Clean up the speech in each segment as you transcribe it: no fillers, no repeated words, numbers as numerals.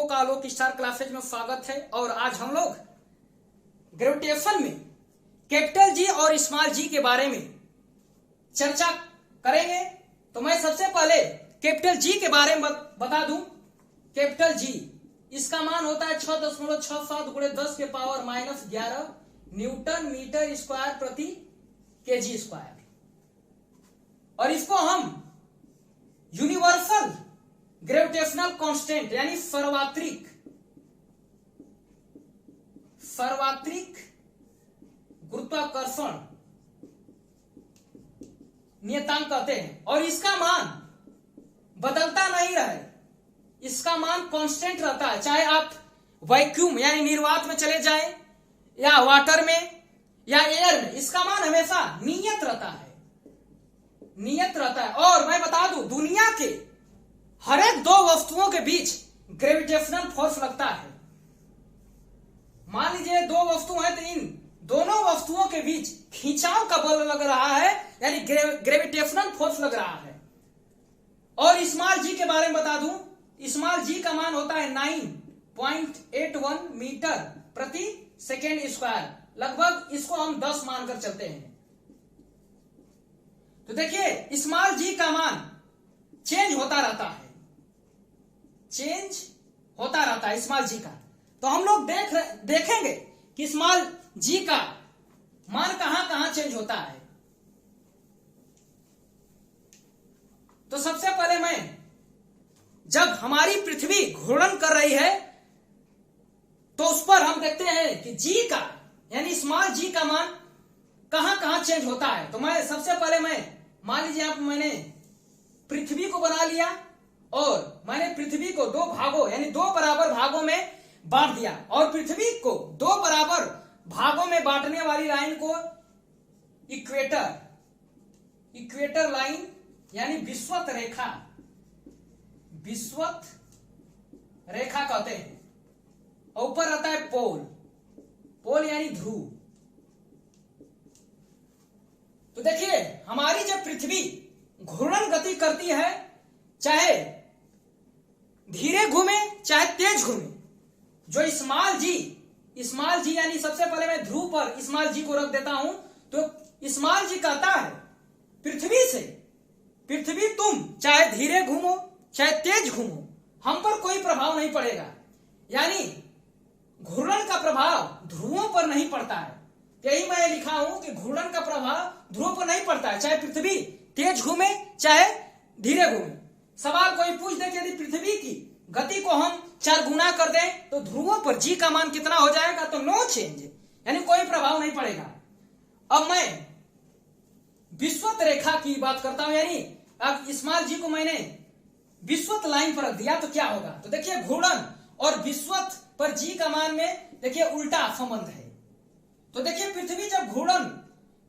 सबको का आलोक star classes में स्वागत है। और आज हम लोग ग्रेविटेशन में कैपिटल जी और स्मॉल जी के बारे में चर्चा करेंगे। तो मैं सबसे पहले कैपिटल जी के बारे में बता दूं। कैपिटल जी, इसका मान होता है 6.67 गुणे 10 के पावर -11 न्यूटन मीटर स्क्वायर प्रति केजी स्क्वायर। और इसको हम यूनिवर्सल ग्रेविटेशनल कांस्टेंट यानी सर्वात्रिक गुरुत्वाकर्षण नियतांक कहते हैं। और इसका मान बदलता नहीं रहे, इसका मान कांस्टेंट रहता है। चाहे आप वैक्यूम यानी निर्वात में चले जाएं या वाटर में या एयर में, इसका मान हमेशा नियत रहता है। और मैं बता दूं, दुनिया के हर एक दो वस्तुओं के बीच ग्रेविटेशनल फोर्स लगता है। मान लीजिए दो वस्तु हैं, तो इन दोनों वस्तुओं के बीच खिंचाव का बल लग रहा है, यानी ग्रेविटेशनल फोर्स लग रहा है। और स्मॉल जी के बारे में बता दूं, स्मॉल जी का मान होता है 9.81 मीटर प्रति सेकेंड स्क्वायर। लगभग इसको हम 10 मानकर चलते हैं। तो देखिए, स्मॉल जी का मान चेंज होता रहता है, स्मॉल जी का। तो हम लोग देखेंगे कि स्मॉल जी का मान कहां कहां चेंज होता है। तो सबसे पहले जब हमारी पृथ्वी घूर्णन कर रही है तो उस पर हम देखते हैं कि जी का यानी स्मॉल जी का मान कहां कहां चेंज होता है। तो सबसे पहले मान लीजिए मैंने पृथ्वी को बना लिया और मैंने पृथ्वी को दो भागों यानी दो बराबर भागों में बांट दिया। और पृथ्वी को दो बराबर भागों में बांटने वाली लाइन को इक्वेटर लाइन यानी विषुवत रेखा कहते हैं। और ऊपर आता है पोल यानी ध्रुव। तो देखिए, हमारी जब पृथ्वी घूर्णन गति करती है, चाहे धीरे घूमे चाहे तेज घूमे, जो स्मॉल जी यानी सबसे पहले मैं ध्रुव पर स्मॉल जी को रख देता हूं। तो स्मॉल जी कहता है पृथ्वी तुम चाहे धीरे घूमो चाहे तेज घूमो, हम पर कोई प्रभाव नहीं पड़ेगा। यानी घूर्णन का प्रभाव ध्रुवों पर नहीं पड़ता है। यही मैं लिखा हूं कि घूर्णन का प्रभाव ध्रुवों पर नहीं पड़ता है, चाहे पृथ्वी तेज घूमे चाहे धीरे घूमे। सवाल कोई पूछ दे कि यदि पृथ्वी की गति को हम 4 गुना कर दें तो ध्रुवों पर जी का मान कितना हो जाएगा, तो नो चेंज, यानी कोई प्रभाव नहीं पड़ेगा। अब मैं विषुवत रेखा की बात करता हूं, यानी अब स्मॉल जी को मैंने विषुवत लाइन पर रख दिया तो क्या होगा। तो देखिए, घूर्णन और विषुवत पर जी का मान में देखिए उल्टा संबंध है। तो देखिए, पृथ्वी जब घूर्णन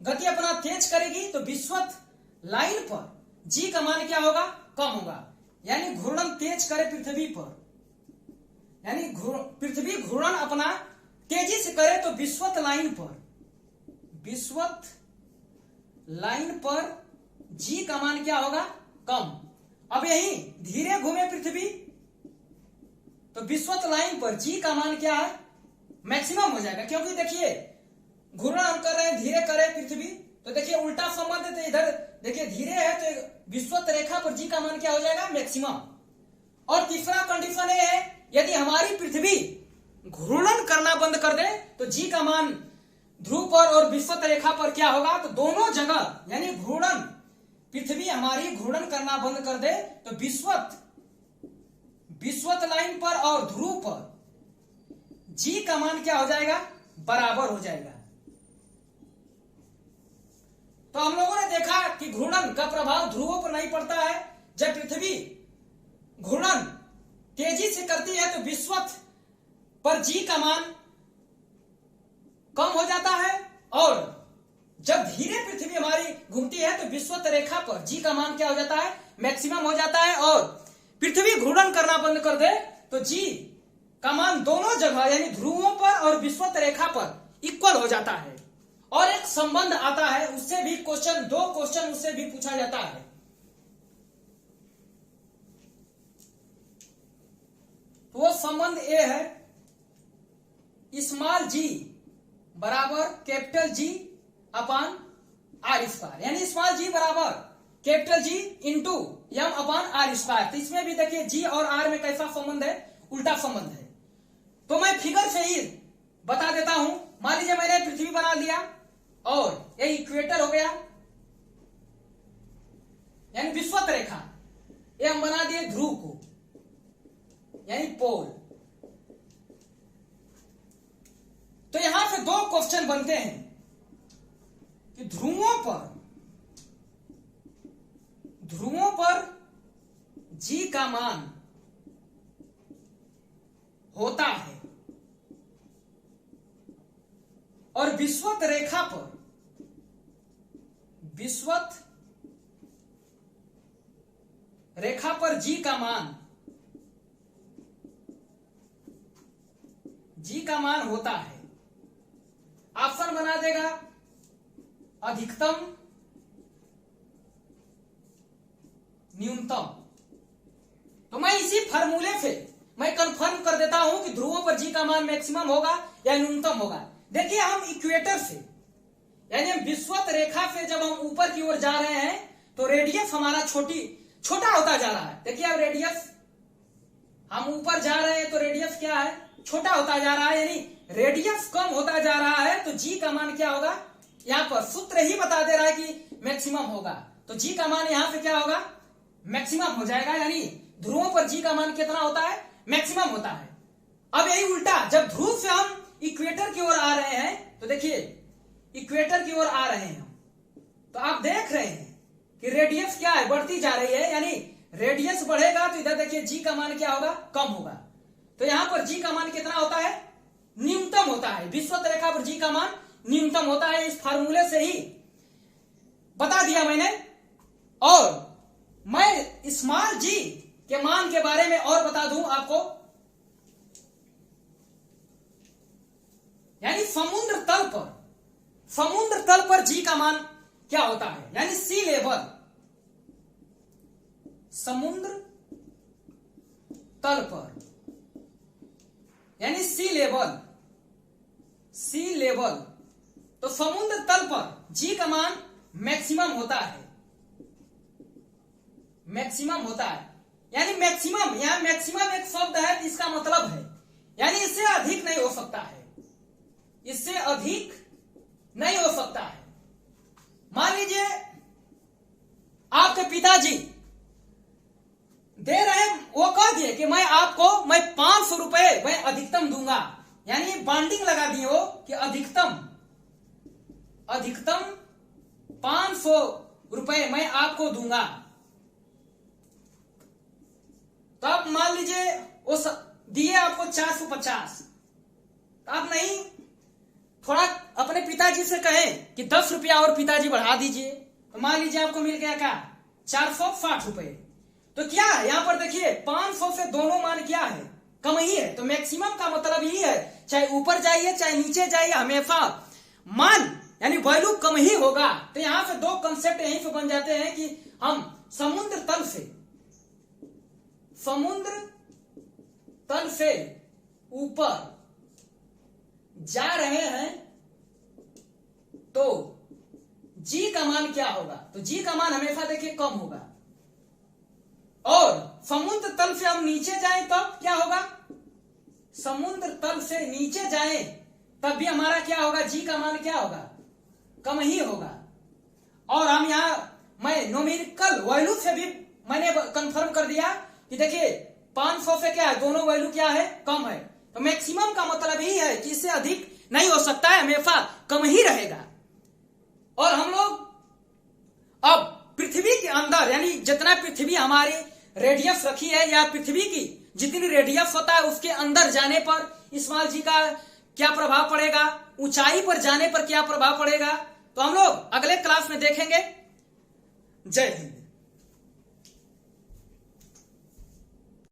गति अपना तेज करेगी तो विषुवत लाइन पर जी का मान क्या होगा, कम होगा। यानी घूर्णन तेज करे पृथ्वी पर, यानी पृथ्वी घूर्णन अपना तेजी से करे तो विषुवत लाइन पर जी का मान क्या होगा, कम। अब यही धीरे घूमे पृथ्वी तो विषुवत लाइन पर जी का मान क्या है, मैक्सिमम हो जाएगा। क्योंकि देखिए, घूर्णन हम कर रहे हैं, धीरे करे पृथ्वी, तो देखिए उल्टा संबंध है। तो इधर देखिए धीरे है तो विषुवत रेखा पर जी का मान क्या हो जाएगा, मैक्सिमम। और तीसरा कंडीशन ये है, यदि हमारी पृथ्वी घूर्णन करना बंद कर दे तो जी का मान ध्रुव पर और विषुवत रेखा पर क्या होगा, तो दोनों जगह यानी पृथ्वी हमारी घूर्णन करना बंद कर दे तो विषुवत लाइन पर और ध्रुव पर जी का मान क्या हो जाएगा, बराबर हो जाएगा। तो हम लोगों ने देखा कि घूर्णन का प्रभाव ध्रुवों पर नहीं पड़ता है। जब पृथ्वी घूर्णन तेजी से करती है तो विषुवत पर जी का मान कम हो जाता है, और जब धीरे पृथ्वी हमारी घूमती है तो विषुवत रेखा पर जी का मान क्या हो जाता है, मैक्सिमम हो जाता है। और पृथ्वी घूर्णन करना बंद कर दे तो जी का मान दोनों जगह यानी ध्रुवों पर और विषुवत रेखा पर इक्वल हो जाता है। और एक संबंध आता है, उससे भी दो क्वेश्चन उससे भी पूछा जाता है। तो वो संबंध ए है स्मॉल जी बराबर capital G upon R square, यानी स्मॉल जी बराबर capital G into M upon R square. तो इसमें भी देखिए जी और आर में कैसा संबंध है, उल्टा संबंध है। तो मैं फिगर से ही बता देता हूं। मान लीजिए मैंने पृथ्वी बना लिया और ये इक्वेटर हो गया, यानी विषुवत रेखा। ये हम बना दिए ध्रुव को, यानी पोल। तो यहां से दो क्वेश्चन बनते हैं कि ध्रुवों पर जी का मान होता है और विषुवत रेखा पर जी का मान होता है। ऑप्शन बना देगा अधिकतम न्यूनतम। तो मैं इसी फार्मूले से मैं कंफर्म कर देता हूं कि ध्रुवों पर जी का मान मैक्सिमम होगा या न्यूनतम होगा। देखिए हम इक्वेटर से यानी हम विषुवत रेखा से जब हम ऊपर की ओर जा रहे हैं तो रेडियस हमारा छोटा होता जा रहा है। देखिए अब रेडियस हम ऊपर जा रहे हैं तो रेडियस क्या है, छोटा होता जा रहा है, यानी रेडियस कम होता जा रहा है। तो जी का मान क्या होगा, यहां पर सूत्र ही बता दे रहा है कि मैक्सिमम होगा। तो जी का मान यहां से क्या होगा, मैक्सिमम हो जाएगा, यानी ध्रुवों पर जी का मान कितना होता है, मैक्सिमम होता है। अब यही उल्टा, जब ध्रुव से हम इक्वेटर की ओर आ रहे हैं तो देखिए इक्वेटर की ओर आ रहे हैं हम, तो आप देख रहे हैं कि रेडियस क्या है, बढ़ती जा रही है, यानी रेडियस बढ़ेगा तो इधर देखिए जी का मान क्या होगा, कम होगा। तो यहां पर जी का मान कितना होता है, न्यूनतम होता है। विषुवत रेखा पर जी का मान न्यूनतम होता है। इस फार्मूले से ही बता दिया मैंने। और मैं स्मॉल जी के मान के बारे में और बता दूं आपको, यानी समुद्र तल पर जी का मान क्या होता है, यानी सी लेवल, समुद्र तल पर, यानी सी लेवल। तो समुद्र तल पर जी का मान मैक्सिमम होता है, यानी मैक्सिमम, यहां मैक्सिमम एक शब्द है, इसका मतलब है यानी इससे अधिक नहीं हो सकता है, इससे अधिक नहीं हो सकता है। मान लीजिए आपके पिताजी दे रहे, वो कह दिए कि मैं 500 रुपए मैं अधिकतम दूंगा, यानी बॉन्डिंग लगा दिए वो कि अधिकतम 500 रुपए मैं आपको दूंगा। तो आप मान लीजिए वो दिए आपको 450, तो आप नहीं थोड़ा अपने पिताजी से कहें कि 10 रुपया और पिताजी बढ़ा दीजिए, तो मान लीजिए आपको मिल गया क्या, 460 रुपए। तो क्या है यहां पर देखिए 500 से दोनों मान क्या है, कम ही है। तो मैक्सिमम का मतलब यही है, चाहे ऊपर जाइए चाहे नीचे जाइए, हमेशा मान यानी वैल्यू कम ही होगा। तो यहां से दो कंसेप्ट यहीं से बन जाते हैं कि हम समुद्र तल से ऊपर जा रहे हैं तो जी का मान क्या होगा, तो जी का मान हमेशा देखिए कम होगा। और समुद्र तल से हम नीचे जाएं तब क्या होगा, समुद्र तल से नीचे जाएं तब भी हमारा क्या होगा, जी का मान क्या होगा, कम ही होगा। और हम यहां मैं न्यूमेरिकल वैल्यू से भी मैंने कंफर्म कर दिया कि देखिए 500 से क्या है, दोनों वैल्यू क्या है, कम है। तो मैक्सिमम का मतलब ही है कि इससे अधिक नहीं हो सकता है, हमेशा कम ही रहेगा। और हम लोग अब पृथ्वी के अंदर, यानी जितना पृथ्वी हमारी रेडियस रखी है, या पृथ्वी की जितनी रेडियस होता है उसके अंदर जाने पर स्मॉल जी का क्या प्रभाव पड़ेगा, ऊंचाई पर जाने पर क्या प्रभाव पड़ेगा, तो हम लोग अगले क्लास में देखेंगे। जय हिंद।